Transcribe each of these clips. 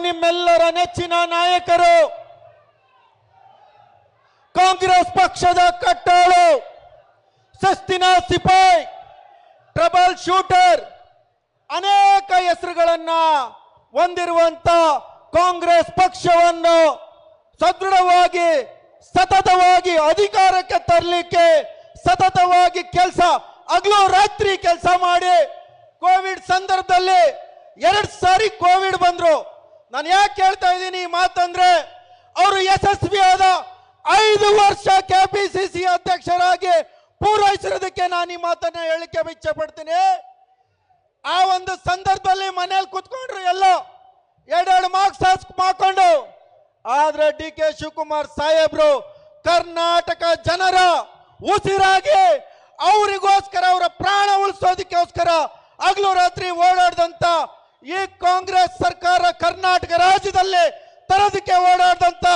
ನಿಮ್ಮೆಲ್ಲರ ನೆಚ್ಚಿನ ನಾಯಕರು ಕಾಂಗ್ರೆಸ್ ಪಕ್ಷದ ಕಟ್ಟಾಳು ಸಸ್ತಿನ ಸಿಪಾಯಿ ಟ್ರಬಲ್ ಶೂಟರ್ ಅನೇಕ ಹೆಸರುಗಳನ್ನ ಹೊಂದಿರುವಂತ ಕಾಂಗ್ರೆಸ್ ಪಕ್ಷವನ್ನು ಸದೃಢವಾಗಿ ಸತತವಾಗಿ ಅಧಿಕಾರಕ್ಕೆ ತರಲಿಕ್ಕೆ ಸತತವಾಗಿ ಕೆಲಸ ಹಗಲು ರಾತ್ರಿ ಕೆಲಸ ಮಾಡಿ ಕೋವಿಡ್ ಸಂದರ್ಭದಲ್ಲಿ 2 ಸಾರಿ ಕೋವಿಡ್ ಬಂದ್ರು. ನಾನು ಯಾಕೆ ಹೇಳ್ತಾ ಇದ್ದೀನಿ ಈ ಮಾತಂದ್ರೆ ಅವರು ಯಶಸ್ವಿಯಾದ 5 ವರ್ಷ ಕೆಪಿಸಿಸಿ ಅಧ್ಯಕ್ಷರಾಗಿ ಪೂರೈಸಿರೋದಕ್ಕೆ ನಾನು ಈ ಮಾತನ್ನ ಹೇಳಿಕೆ ಇಚ್ಛೆ ಪಡ್ತೀನಿ. ಆ ಒಂದು ಸಂದರ್ಭದಲ್ಲಿ ಮನೇಲಿ ಕುತ್ಕೊಂಡ್ರು ಎಲ್ಲ 2 ಮಾರ್ಕ್ಸ್ ಮಾಡ್ಕೊಂಡು. ಆದ್ರೆ ಡಿ ಕೆ ಶಿವಕುಮಾರ್ ಸಾಹೇಬ್ರು ಕರ್ನಾಟಕ ಜನರ ಉಸಿರಾಗಿ ಅವರಿಗೋಸ್ಕರ ಅವರ ಪ್ರಾಣ ಉಳಿಸೋದಕ್ಕೋಸ್ಕರ ಹಗಲು ರಾತ್ರಿ ಓಡಾಡ್ದಂತ ಈ ಕಾಂಗ್ರೆಸ್ ಸರ್ಕಾರ ಕರ್ನಾಟಕ ರಾಜ್ಯದಲ್ಲಿ ತರೋದಕ್ಕೆ ಓಡಾಡ್ದಂತ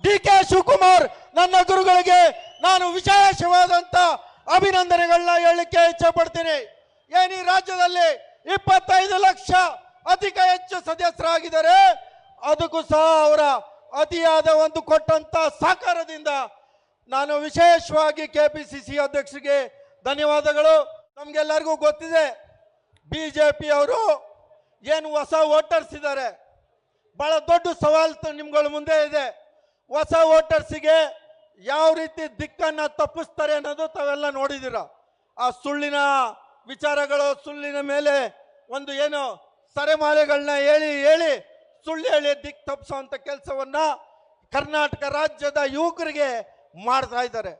ಡಿ ಕೆ ಶಿವಕುಮಾರ್ ನನ್ನ ಗುರುಗಳಿಗೆ ನಾನು ವಿಶೇಷವಾದಂತ ಅಭಿನಂದನೆಗಳನ್ನ ಹೇಳಲಿಕ್ಕೆ ಇಚ್ಛೆ ಪಡ್ತೀನಿ. ಏನು ಈ ರಾಜ್ಯದಲ್ಲಿ 25 ಲಕ್ಷ ಅಧಿಕ ಹೆಚ್ಚು ಸದಸ್ಯರಾಗಿದ್ದಾರೆ. ಅದಕ್ಕೂ ಸಹ ಅವರ ಅತಿಯಾದ ಒಂದು ಕೊಟ್ಟಂತ ಸಹಕಾರದಿಂದ ನಾನು ವಿಶೇಷವಾಗಿ ಕೆಪಿಸಿಸಿ ಅಧ್ಯಕ್ಷರಿಗೆ ಧನ್ಯವಾದಗಳು. ನಮ್ಗೆಲ್ಲರಿಗೂ ಗೊತ್ತಿದೆ ಬಿಜೆಪಿ ಅವರು ಏನು ಹೊಸ ವೋಟರ್ಸ್ ಇದ್ದಾರೆ, ಬಹಳ ದೊಡ್ಡ ಸವಾಲು ನಿಮ್ಗಳ ಮುಂದೆ ಇದೆ. ಹೊಸ ವೋಟರ್ಸಿಗೆ ಯಾವ ರೀತಿ ದಿಕ್ಕನ್ನ ತಪ್ಪಿಸ್ತಾರೆ ಅನ್ನೋದು ತಾವೆಲ್ಲ ನೋಡಿದಿರ. ಆ ಸುಳ್ಳಿನ ವಿಚಾರಗಳು, ಸುಳ್ಳಿನ ಮೇಲೆ ಒಂದು ಏನು ಸರೆಮಾಲೆಗಳನ್ನ ಹೇಳಿ ಸುಳ್ಳು ಹೇಳಿ ದಿಕ್ಕು ತಪ್ಪಿಸುವಂತ ಕೆಲಸವನ್ನ ಕರ್ನಾಟಕ ರಾಜ್ಯದ ಯುವಕರಿಗೆ ಮಾಡ್ತಾ ಇದ್ದಾರೆ.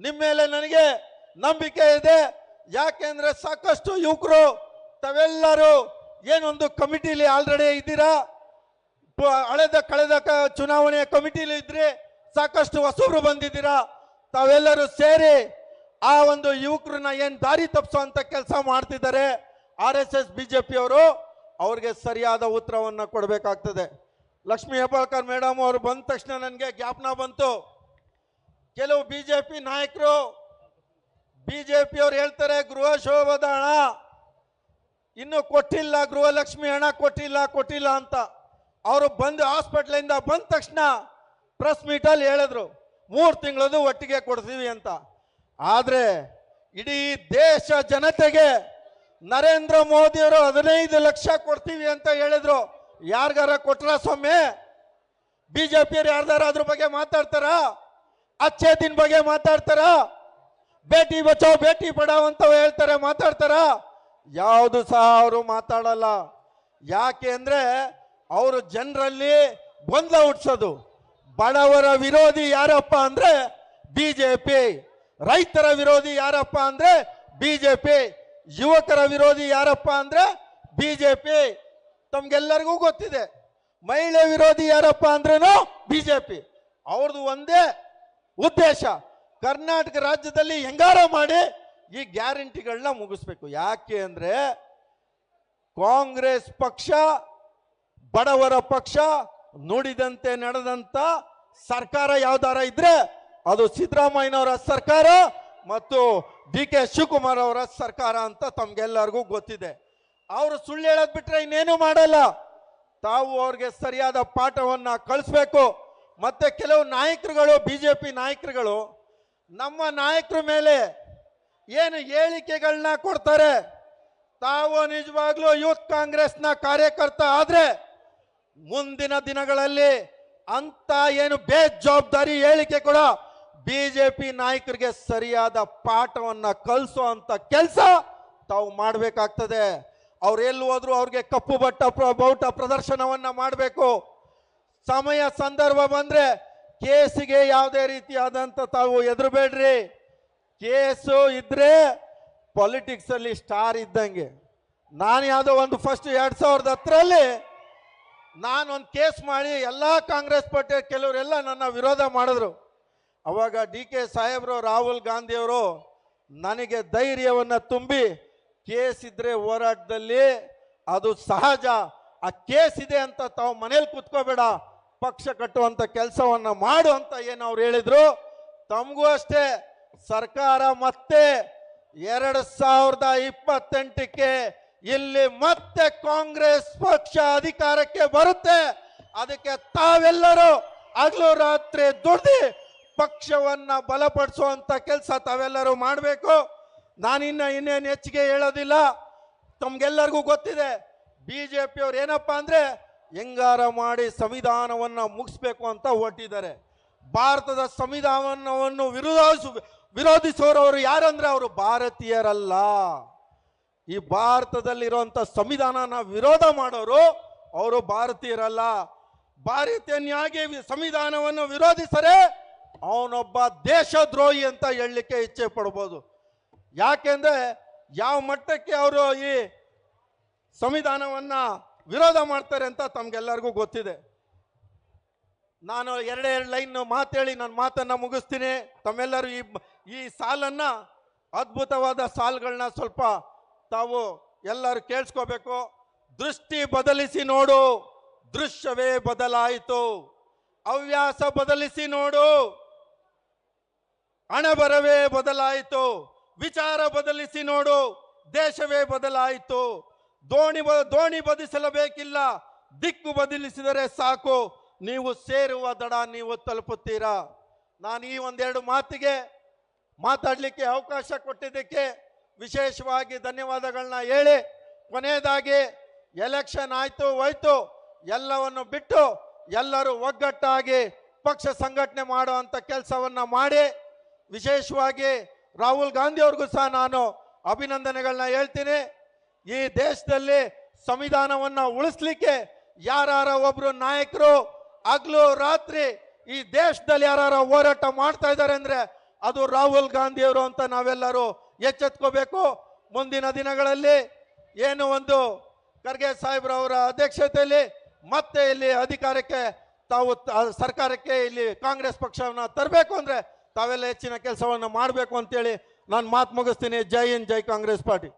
ನಿಮ್ಮ ಮೇಲೆ ನನಗೆ ನಂಬಿಕೆ ಇದೆ. ಯಾಕೆಂದ್ರೆ ಸಾಕಷ್ಟು ಯುವಕರು ತಾವೆಲ್ಲರೂ ಏನೊಂದು ಕಮಿಟಿಲಿ ಆಲ್ರೆಡಿ ಇದ್ದೀರಾ, ಕಳೆದ ಚುನಾವಣೆಯ ಕಮಿಟಿಲಿ ಇದ್ರಿ, ಸಾಕಷ್ಟು ಹೊಸಬ್ರು ಬಂದಿದ್ದೀರಾ. ತಾವೆಲ್ಲರೂ ಸೇರಿ ಆ ಒಂದು ಯುವಕರನ್ನ ಏನ್ ದಾರಿ ತಪ್ಪಿಸುವಂತ ಕೆಲಸ ಮಾಡ್ತಿದ್ದಾರೆ. RSS ಬಿಜೆಪಿ ಅವರು ಅವ್ರಿಗೆ ಸರಿಯಾದ ಉತ್ತರವನ್ನ ಕೊಡಬೇಕಾಗ್ತದೆ. ಲಕ್ಷ್ಮೀ ಹೆಬ್ಬಾಳ್ಕರ್ ಮೇಡಮ್ ಅವರು ಬಂದ ತಕ್ಷಣ ನನಗೆ ಜ್ಞಾಪನ ಬಂತು. ಕೆಲವು ಬಿಜೆಪಿ ನಾಯಕರು ಬಿಜೆಪಿ ಅವ್ರು ಹೇಳ್ತಾರೆ ಗೃಹ ಶೋಭದ ಹಣ ಇನ್ನು ಕೊಟ್ಟಿಲ್ಲ, ಗೃಹಲಕ್ಷ್ಮಿ ಹಣ ಕೊಟ್ಟಿಲ್ಲ ಅಂತ. ಅವರು ಬಂದು ಹಾಸ್ಪಿಟ್ಲಿಂದ ಬಂದ ತಕ್ಷಣ ಪ್ರೆಸ್ ಮೀಟಲ್ಲಿ ಹೇಳಿದ್ರು 3 ತಿಂಗಳದು ಒಟ್ಟಿಗೆ ಕೊಡ್ತೀವಿ ಅಂತ. ಆದ್ರೆ ಇಡೀ ದೇಶ ಜನತೆಗೆ ನರೇಂದ್ರ ಮೋದಿ ಅವರು 15 ಲಕ್ಷ ಕೊಡ್ತೀವಿ ಅಂತ ಹೇಳಿದ್ರು. ಯಾರಿಗಾರ ಕೊಟ್ರ ಸ್ವಾಮಿ? ಬಿಜೆಪಿಯರು ಯಾರ್ದಾರ ಅದ್ರ ಬಗ್ಗೆ ಮಾತಾಡ್ತಾರ? ಅಚ್ಚೇ ದಿನ ಬಗ್ಗೆ ಮಾತಾಡ್ತಾರ? ಬೇಟಿ ಬಚಾವ್ ಬೇಟಿ ಪಡಾವ್ ಅಂತ ಹೇಳ್ತಾರೆ, ಮಾತಾಡ್ತಾರ? ಯಾವುದು ಸಹ ಅವರು ಮಾತಾಡಲ್ಲ. ಯಾಕೆ ಅಂದ್ರೆ ಅವರು ಜನರಲ್ಲಿ ಗೊಂದಲ ಹುಟ್ಟಿಸೋದು. ಬಡವರ ವಿರೋಧಿ ಯಾರಪ್ಪ ಅಂದ್ರೆ ಬಿಜೆಪಿ, ರೈತರ ವಿರೋಧಿ ಯಾರಪ್ಪ ಅಂದ್ರೆ ಬಿಜೆಪಿ, ಯುವಕರ ವಿರೋಧಿ ಯಾರಪ್ಪ ಅಂದ್ರೆ ಬಿಜೆಪಿ. ತಮ್ಗೆಲ್ಲರಿಗೂ ಗೊತ್ತಿದೆ. ಮಹಿಳೆ ವಿರೋಧಿ ಯಾರಪ್ಪ ಅಂದ್ರೇನು ಬಿಜೆಪಿ. ಅವ್ರದ್ದು ಒಂದೇ ಉದ್ದೇಶ, ಕರ್ನಾಟಕ ರಾಜ್ಯದಲ್ಲಿ ಹೆಂಗಾರ ಮಾಡಿ ಈ ಗ್ಯಾರಂಟಿಗಳನ್ನ ಮುಗಿಸ್ಬೇಕು. ಯಾಕೆ ಅಂದ್ರೆ ಕಾಂಗ್ರೆಸ್ ಪಕ್ಷ ಬಡವರ ಪಕ್ಷ, ನುಡಿದಂತೆ ನಡೆದಂತ ಸರ್ಕಾರ ಯಾವ್ದಾರ ಇದ್ರೆ ಅದು ಸಿದ್ದರಾಮಯ್ಯನವರ ಸರ್ಕಾರ ಮತ್ತು ಡಿ ಕೆ ಶಿವಕುಮಾರ್ ಅವರ ಸರ್ಕಾರ ಅಂತ ತಮ್ಗೆಲ್ಲರಿಗೂ ಗೊತ್ತಿದೆ. ಅವರು ಸುಳ್ಳು ಹೇಳೋದ್ ಬಿಟ್ರೆ ಇನ್ನೇನು ಮಾಡಲ್ಲ. ತಾವು ಅವ್ರಿಗೆ ಸರಿಯಾದ ಪಾಠವನ್ನ ಕಳಿಸ್ಬೇಕು. ಮತ್ತೆ ಕೆಲವು ನಾಯಕರುಗಳು, ಬಿಜೆಪಿ ನಾಯಕರುಗಳು ನಮ್ಮ ನಾಯಕರ ಮೇಲೆ ಏನು ಹೇಳಿಕೆಗಳನ್ನ ಕೊಡ್ತಾರೆ. ತಾವು ನಿಜವಾಗ್ಲೂ ಯೂತ್ ಕಾಂಗ್ರೆಸ್ನ ಕಾರ್ಯಕರ್ತ ಆದ್ರೆ ಮುಂದಿನ ದಿನಗಳಲ್ಲಿ ಅಂತ ಏನು ಬೇಜವಾಬ್ದಾರಿ ಹೇಳಿಕೆ ಕೂಡ ಬಿಜೆಪಿ ನಾಯಕರಿಗೆ ಸರಿಯಾದ ಪಾಠವನ್ನ ಕಲಿಸುವಂತ ಕೆಲಸ ತಾವು ಮಾಡಬೇಕಾಗ್ತದೆ. ಅವ್ರು ಎಲ್ಲಿ ಹೋದ್ರು ಅವ್ರಿಗೆ ಕಪ್ಪು ಬಾವುಟ ಪ್ರದರ್ಶನವನ್ನ ಮಾಡಬೇಕು. ಸಮಯ ಸಂದರ್ಭ ಬಂದ್ರೆ ಕೇಸಿಗೆ ಯಾವುದೇ ರೀತಿಯಾದಂತ ತಾವು ಎದುರುಬೇಡ್ರಿ. ಕೇಸು ಇದ್ರೆ ಪಾಲಿಟಿಕ್ಸ್ ಅಲ್ಲಿ ಸ್ಟಾರ್ ಇದ್ದಂಗೆ. ನಾನು ಯಾವುದೋ ಒಂದು ಫಸ್ಟ್ 2010ರಲ್ಲಿ ನಾನೊಂದು ಕೇಸ್ ಮಾಡಿ ಎಲ್ಲ ಕಾಂಗ್ರೆಸ್ ಪಾರ್ಟಿ ಕೆಲವರೆಲ್ಲ ನನ್ನ ವಿರೋಧ ಮಾಡಿದ್ರು. ಅವಾಗ ಡಿ ಕೆ ಸಾಹೇಬ್ರು, ರಾಹುಲ್ ಗಾಂಧಿ ಅವರು ನನಗೆ ಧೈರ್ಯವನ್ನ ತುಂಬಿ ಕೇಸ್ ಇದ್ರೆ ಹೋರಾಟದಲ್ಲಿ ಅದು ಸಹಜ, ಆ ಕೇಸ್ ಇದೆ ಅಂತ ತಾವು ಮನೇಲಿ ಕೂತ್ಕೋಬೇಡ, ಪಕ್ಷ ಕಟ್ಟುವಂತ ಕೆಲಸವನ್ನ ಮಾಡು ಅಂತ ಏನು ಅವ್ರು ಹೇಳಿದ್ರು. ತಮಗೂ ಅಷ್ಟೇ ಸರ್ಕಾರ ಮತ್ತೆ 2028ಕ್ಕೆ ಇಲ್ಲಿ ಮತ್ತೆ ಕಾಂಗ್ರೆಸ್ ಪಕ್ಷ ಅಧಿಕಾರಕ್ಕೆ ಬರುತ್ತೆ. ಅದಕ್ಕೆ ತಾವೆಲ್ಲರೂ ಹಗಲು ರಾತ್ರಿ ದುಡ್ದು ಪಕ್ಷವನ್ನ ಬಲಪಡಿಸುವಂತ ಕೆಲಸ ತಾವೆಲ್ಲರೂ ಮಾಡಬೇಕು. ಇನ್ನೇನು ಹೆಚ್ಚಿಗೆ ಹೇಳೋದಿಲ್ಲ. ತಮ್ಗೆಲ್ಲರಿಗೂ ಗೊತ್ತಿದೆ, ಬಿಜೆಪಿ ಅವ್ರು ಏನಪ್ಪಾ ಅಂದ್ರೆ ಹೆಂಗಾರ ಮಾಡಿ ಸಂವಿಧಾನವನ್ನ ಮುಗಿಸ್ಬೇಕು ಅಂತ ಹೊರಟಿದ್ದಾರೆ. ಭಾರತದ ಸಂವಿಧಾನವನ್ನು ವಿರೋಧಿಸುವವರು ಯಾರಂದ್ರೆ ಅವರು ಭಾರತೀಯರಲ್ಲ. ಈ ಭಾರತದಲ್ಲಿರುವಂತ ಸಂವಿಧಾನನ ವಿರೋಧ ಮಾಡೋರು ಅವರು ಭಾರತೀಯರಲ್ಲ. ಭಾರತೀಯನಾಗಿ ಸಂವಿಧಾನವನ್ನು ವಿರೋಧಿಸರೆ ಅವನೊಬ್ಬ ದೇಶದ್ರೋಹಿ ಅಂತ ಹೇಳಲಿಕ್ಕೆ ಇಚ್ಛೆ ಪಡ್ಬೋದು. ಯಾಕೆಂದ್ರೆ ಯಾವ ಮಟ್ಟಕ್ಕೆ ಅವರು ಈ ಸಂವಿಧಾನವನ್ನ ವಿರೋಧ ಮಾಡ್ತಾರೆ ಅಂತ ತಮ್ಗೆಲ್ಲರಿಗೂ ಗೊತ್ತಿದೆ. ನಾನು ಎರಡೇ ಲೈನ್ ಮಾತೇಳಿ ನನ್ನ ಮಾತನ್ನ ಮುಗಿಸ್ತೀನಿ. ತಮ್ಮೆಲ್ಲರೂ ಈ ಸಾಲನ್ನ, ಅದ್ಭುತವಾದ ಸಾಲುಗಳನ್ನ ಸ್ವಲ್ಪ ತಾವು ಎಲ್ಲರೂ ಕೇಳಿಸ್ಕೋಬೇಕು. ದೃಷ್ಟಿ ಬದಲಿಸಿ ನೋಡು, ದೃಶ್ಯವೇ ಬದಲಾಯಿತು. ಹವ್ಯಾಸ ಬದಲಿಸಿ ನೋಡು, ಹಣಬರವೇ ಬದಲಾಯಿತು. ವಿಚಾರ ಬದಲಿಸಿ ನೋಡು, ದೇಶವೇ ಬದಲಾಯಿತು. ದೋಣಿ ಬದಲಿಸಲೇಬೇಕಿಲ್ಲ, ದಿಕ್ಕು ಬದಲಿಸಿದರೆ ಸಾಕು, ನೀವು ಸೇರುವ ದಡ ನೀವು ತಲುಪುತ್ತೀರಾ. ನಾನು ಈ ಒಂದೆರಡು ಮಾತಿಗೆ ಮಾತಾಡಲಿಕ್ಕೆ ಅವಕಾಶ ಕೊಟ್ಟಿದ್ದಕ್ಕೆ ವಿಶೇಷವಾಗಿ ಧನ್ಯವಾದಗಳನ್ನ ಹೇಳಿ, ಕೊನೆಯದಾಗಿ ಎಲೆಕ್ಷನ್ ಆಯ್ತು ಹೋಯ್ತು, ಎಲ್ಲವನ್ನು ಬಿಟ್ಟು ಎಲ್ಲರೂ ಒಗ್ಗಟ್ಟಾಗಿ ಪಕ್ಷ ಸಂಘಟನೆ ಮಾಡುವಂತ ಕೆಲಸವನ್ನ ಮಾಡಿ, ವಿಶೇಷವಾಗಿ ರಾಹುಲ್ ಗಾಂಧಿ ಅವ್ರಿಗೂ ಸಹ ನಾನು ಅಭಿನಂದನೆಗಳನ್ನ ಹೇಳ್ತೀನಿ. ಈ ದೇಶದಲ್ಲಿ ಸಂವಿಧಾನವನ್ನ ಉಳಿಸ್ಲಿಕ್ಕೆ ಯಾರ ಒಬ್ರು ನಾಯಕರು ಹಗಲು ರಾತ್ರಿ ಈ ದೇಶದಲ್ಲಿ ಯಾರ ಹೋರಾಟ ಮಾಡ್ತಾ ಇದ್ದಾರೆ ಅಂದ್ರೆ ಅದು ರಾಹುಲ್ ಗಾಂಧಿ ಅವರು ಅಂತ ನಾವೆಲ್ಲರೂ ಎಚ್ಚೆತ್ಕೋಬೇಕು. ಮುಂದಿನ ದಿನಗಳಲ್ಲಿ ಏನು ಒಂದು ಖರ್ಗೆ ಸಾಹೇಬ್ರವರ ಅಧ್ಯಕ್ಷತೆಯಲ್ಲಿ ಮತ್ತೆ ಇಲ್ಲಿ ಅಧಿಕಾರಕ್ಕೆ ತಾವು ಸರ್ಕಾರಕ್ಕೆ ಇಲ್ಲಿ ಕಾಂಗ್ರೆಸ್ ಪಕ್ಷವನ್ನ ತರಬೇಕು ಅಂದ್ರೆ ತಾವೆಲ್ಲ ಹೆಚ್ಚಿನ ಕೆಲಸವನ್ನು ಮಾಡಬೇಕು ಅಂತೇಳಿ ನಾನು ಮಾತು ಮುಗಿಸ್ತೀನಿ. ಜೈ ಹಿಂದ್, ಜೈ ಕಾಂಗ್ರೆಸ್ ಪಾರ್ಟಿ.